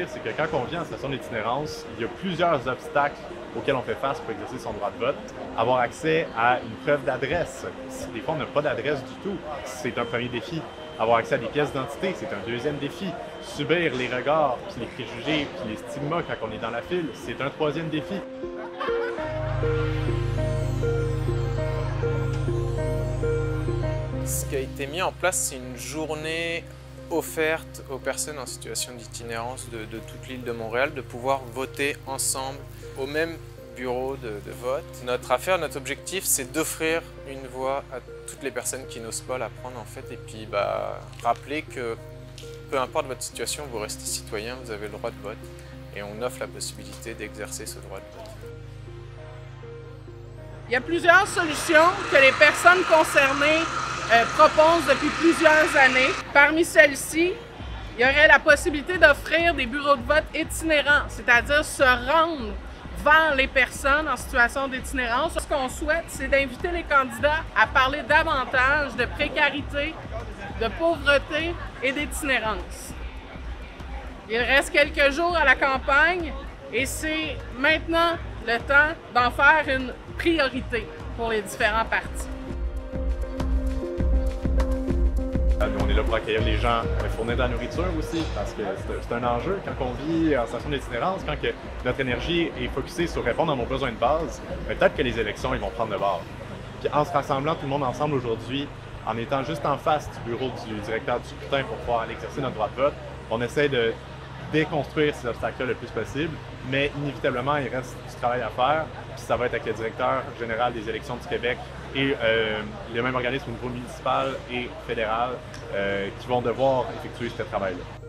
C'est que quand on vient en station d'itinérance, il y a plusieurs obstacles auxquels on fait face pour exercer son droit de vote. Avoir accès à une preuve d'adresse. Des fois, on n'a pas d'adresse du tout. C'est un premier défi. Avoir accès à des pièces d'identité, c'est un deuxième défi. Subir les regards, puis les préjugés, puis les stigmas quand on est dans la file, c'est un troisième défi. Ce qui a été mis en place, c'est une journée offerte aux personnes en situation d'itinérance de toute l'île de Montréal de pouvoir voter ensemble au même bureau de vote. Notre affaire, notre objectif, c'est d'offrir une voix à toutes les personnes qui n'osent pas la prendre en fait, et puis rappeler que peu importe votre situation, vous restez citoyen, vous avez le droit de vote et on offre la possibilité d'exercer ce droit de vote. Il y a plusieurs solutions que les personnes concernées proposent depuis plusieurs années. Parmi celles-ci, il y aurait la possibilité d'offrir des bureaux de vote itinérants, c'est-à-dire se rendre vers les personnes en situation d'itinérance. Ce qu'on souhaite, c'est d'inviter les candidats à parler davantage de précarité, de pauvreté et d'itinérance. Il reste quelques jours à la campagne et c'est maintenant le temps d'en faire une priorité pour les différents partis. Nous, on est là pour accueillir les gens, fournir de la nourriture aussi, parce que c'est un enjeu quand on vit en station d'itinérance, quand que notre énergie est focusée sur répondre à nos besoins de base, peut-être que les élections ils vont prendre le bord. Puis en se rassemblant tout le monde ensemble aujourd'hui, en étant juste en face du bureau du directeur du scrutin pour pouvoir aller exercer notre droit de vote, on essaie de déconstruire ces obstacles-là le plus possible, mais inévitablement, il reste du travail à faire. Puis ça va être avec le directeur général des élections du Québec et les mêmes organismes au niveau municipal et fédéral qui vont devoir effectuer ce travail-là.